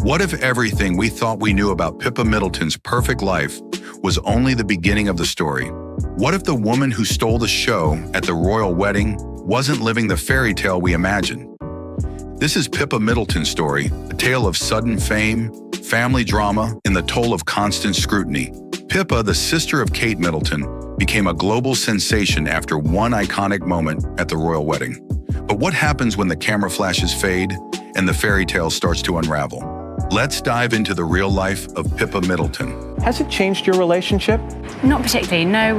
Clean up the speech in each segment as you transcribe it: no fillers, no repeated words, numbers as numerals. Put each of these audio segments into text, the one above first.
What if everything we thought we knew about Pippa Middleton's perfect life was only the beginning of the story? What if the woman who stole the show at the royal wedding wasn't living the fairy tale we imagined? This is Pippa Middleton's story, a tale of sudden fame, family drama, and the toll of constant scrutiny. Pippa, the sister of Kate Middleton, became a global sensation after one iconic moment at the royal wedding. But what happens when the camera flashes fade and the fairy tale starts to unravel? Let's dive into the real life of Pippa Middleton. Has it changed your relationship? Not particularly, no.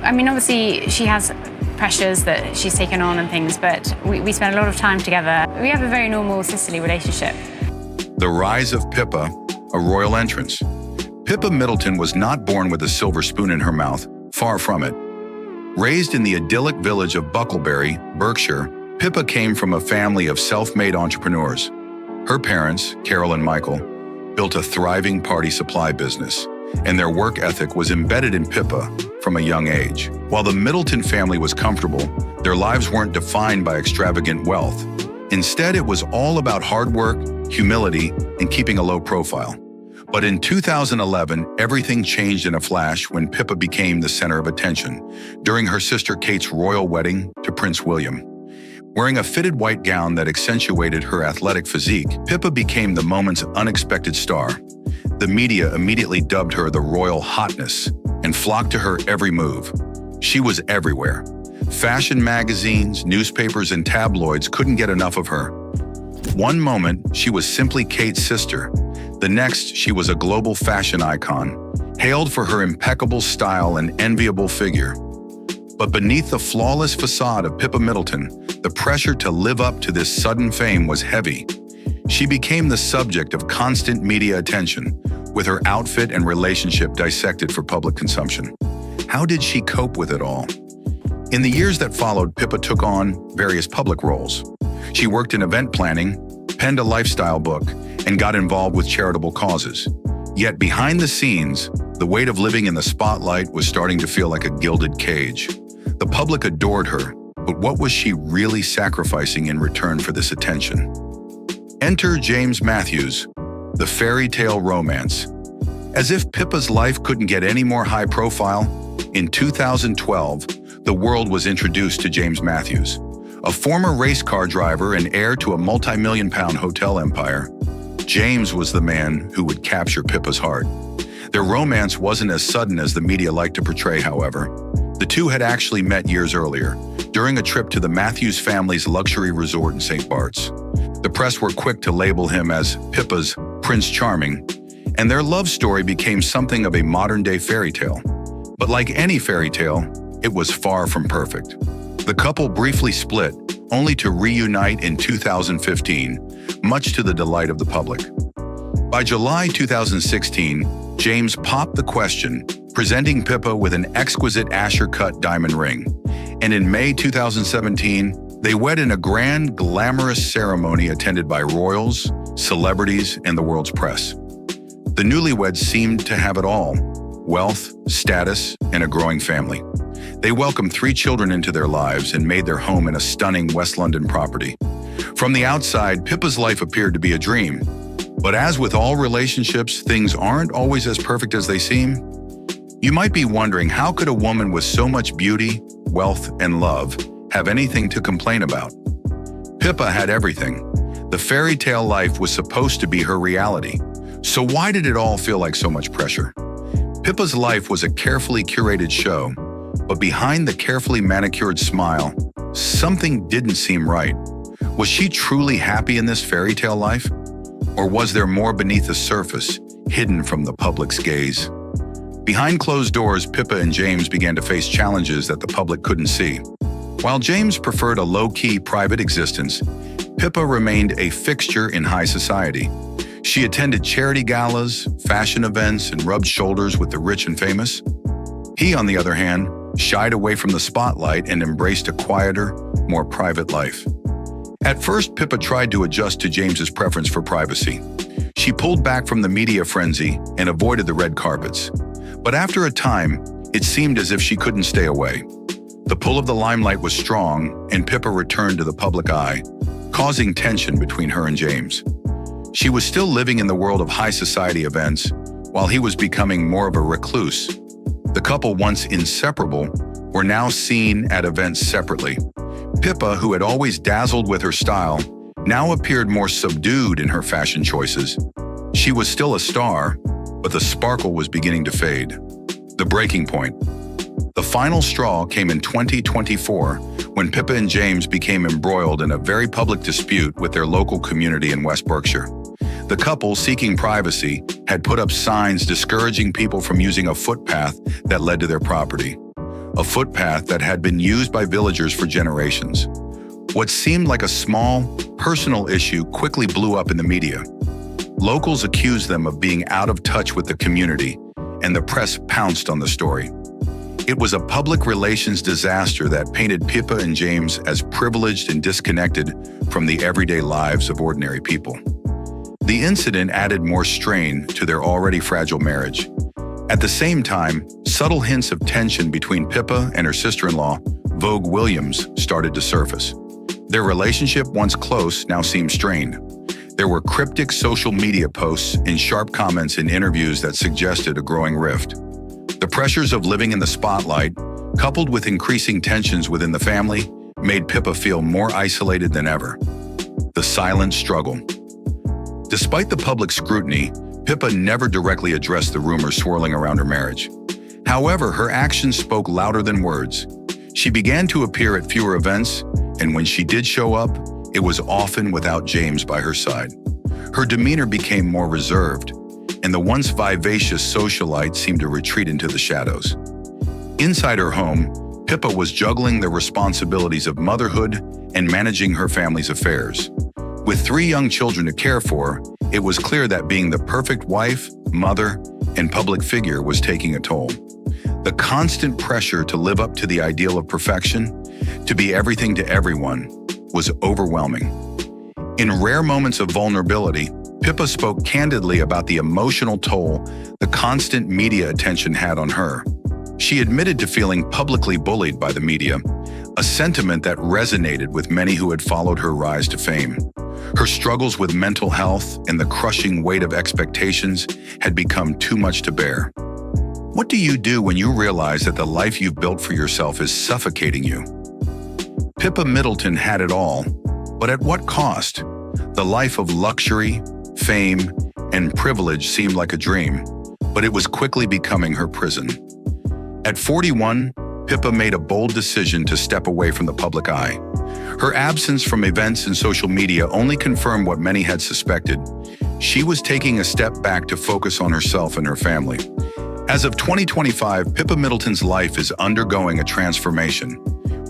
Obviously she has pressures that she's taken on and things, but we spend a lot of time together. We have a very normal sisterly relationship. The rise of Pippa, a royal entrance. Pippa Middleton was not born with a silver spoon in her mouth, far from it. Raised in the idyllic village of Bucklebury, Berkshire, Pippa came from a family of self-made entrepreneurs. Her parents, Carol and Michael, built a thriving party supply business, and their work ethic was embedded in Pippa from a young age. While the Middleton family was comfortable, their lives weren't defined by extravagant wealth. Instead, it was all about hard work, humility, and keeping a low profile. But in 2011, everything changed in a flash when Pippa became the center of attention during her sister Kate's royal wedding to Prince William. Wearing a fitted white gown that accentuated her athletic physique, Pippa became the moment's unexpected star. The media immediately dubbed her the royal Hotness and flocked to her every move. She was everywhere. Fashion magazines, newspapers, and tabloids couldn't get enough of her. One moment, she was simply Kate's sister. The next, she was a global fashion icon, hailed for her impeccable style and enviable figure. But beneath the flawless facade of Pippa Middleton, the pressure to live up to this sudden fame was heavy. She became the subject of constant media attention, with her outfit and relationship dissected for public consumption. How did she cope with it all? In the years that followed, Pippa took on various public roles. She worked in event planning, penned a lifestyle book, and got involved with charitable causes. Yet behind the scenes, the weight of living in the spotlight was starting to feel like a gilded cage. The public adored her, but what was she really sacrificing in return for this attention? Enter James Matthews, the fairy tale romance. As if Pippa's life couldn't get any more high profile, in 2012, the world was introduced to James Matthews. A former race car driver and heir to a multi-million-pound hotel empire, James was the man who would capture Pippa's heart. Their romance wasn't as sudden as the media liked to portray, however. The two had actually met years earlier, during a trip to the Matthews family's luxury resort in St. Bart's. The press were quick to label him as Pippa's Prince Charming, and their love story became something of a modern-day fairy tale. But like any fairy tale, it was far from perfect. The couple briefly split, only to reunite in 2015, much to the delight of the public. By July 2016, James popped the question, presenting Pippa with an exquisite Asher-cut diamond ring. And in May 2017, they wed in a grand, glamorous ceremony attended by royals, celebrities, and the world's press. The newlyweds seemed to have it all: wealth, status, and a growing family. They welcomed 3 children into their lives and made their home in a stunning West London property. From the outside, Pippa's life appeared to be a dream. But as with all relationships, things aren't always as perfect as they seem. You might be wondering, how could a woman with so much beauty, wealth, and love have anything to complain about? Pippa had everything. The fairy tale life was supposed to be her reality. So why did it all feel like so much pressure? Pippa's life was a carefully curated show, but behind the carefully manicured smile, something didn't seem right. Was she truly happy in this fairy tale life? Or was there more beneath the surface, hidden from the public's gaze? Behind closed doors, Pippa and James began to face challenges that the public couldn't see. While James preferred a low-key, private existence, Pippa remained a fixture in high society. She attended charity galas, fashion events, and rubbed shoulders with the rich and famous. He, on the other hand, shied away from the spotlight and embraced a quieter, more private life. At first, Pippa tried to adjust to James's preference for privacy. She pulled back from the media frenzy and avoided the red carpets. But after a time, it seemed as if she couldn't stay away. The pull of the limelight was strong, and Pippa returned to the public eye, causing tension between her and James. She was still living in the world of high society events, while he was becoming more of a recluse. The couple, once inseparable, were now seen at events separately. Pippa, who had always dazzled with her style, now appeared more subdued in her fashion choices. She was still a star, but the sparkle was beginning to fade. The breaking point. The final straw came in 2024 when Pippa and James became embroiled in a very public dispute with their local community in West Berkshire. The couple, seeking privacy, had put up signs discouraging people from using a footpath that led to their property. A footpath that had been used by villagers for generations. What seemed like a small, personal issue quickly blew up in the media. Locals accused them of being out of touch with the community, and the press pounced on the story. It was a public relations disaster that painted Pippa and James as privileged and disconnected from the everyday lives of ordinary people. The incident added more strain to their already fragile marriage. At the same time, subtle hints of tension between Pippa and her sister-in-law, Vogue Williams, started to surface. Their relationship, once close, now seemed strained. There were cryptic social media posts and sharp comments in interviews that suggested a growing rift. The pressures of living in the spotlight, coupled with increasing tensions within the family, made Pippa feel more isolated than ever. The silent struggle. Despite the public scrutiny, Pippa never directly addressed the rumors swirling around her marriage. However, her actions spoke louder than words. She began to appear at fewer events, and when she did show up, it was often without James by her side. Her demeanor became more reserved, and the once vivacious socialite seemed to retreat into the shadows. Inside her home, Pippa was juggling the responsibilities of motherhood and managing her family's affairs. With 3 young children to care for, it was clear that being the perfect wife, mother, and public figure was taking a toll. The constant pressure to live up to the ideal of perfection, to be everything to everyone, was overwhelming. In rare moments of vulnerability, Pippa spoke candidly about the emotional toll the constant media attention had on her. She admitted to feeling publicly bullied by the media, a sentiment that resonated with many who had followed her rise to fame. Her struggles with mental health and the crushing weight of expectations had become too much to bear. What do you do when you realize that the life you've built for yourself is suffocating you? Pippa Middleton had it all, but at what cost? The life of luxury, fame, and privilege seemed like a dream, but it was quickly becoming her prison. At 41, Pippa made a bold decision to step away from the public eye. Her absence from events and social media only confirmed what many had suspected. She was taking a step back to focus on herself and her family. As of 2025, Pippa Middleton's life is undergoing a transformation.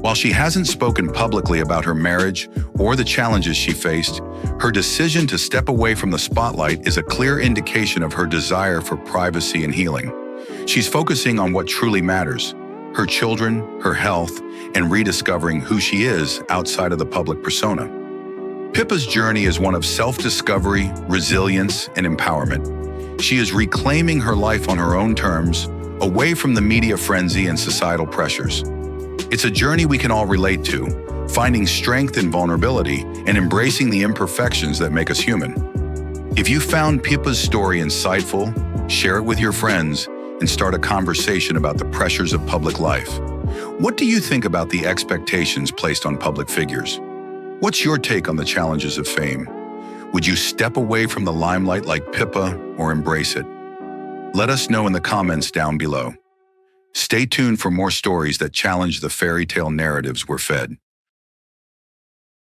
While she hasn't spoken publicly about her marriage or the challenges she faced, her decision to step away from the spotlight is a clear indication of her desire for privacy and healing. She's focusing on what truly matters: her children, her health, and rediscovering who she is outside of the public persona. Pippa's journey is one of self-discovery, resilience, and empowerment. She is reclaiming her life on her own terms, away from the media frenzy and societal pressures. It's a journey we can all relate to, finding strength in vulnerability and embracing the imperfections that make us human. If you found Pippa's story insightful, share it with your friends and start a conversation about the pressures of public life. What do you think about the expectations placed on public figures? What's your take on the challenges of fame? Would you step away from the limelight like Pippa or embrace it? Let us know in the comments down below. Stay tuned for more stories that challenge the fairy tale narratives we're fed.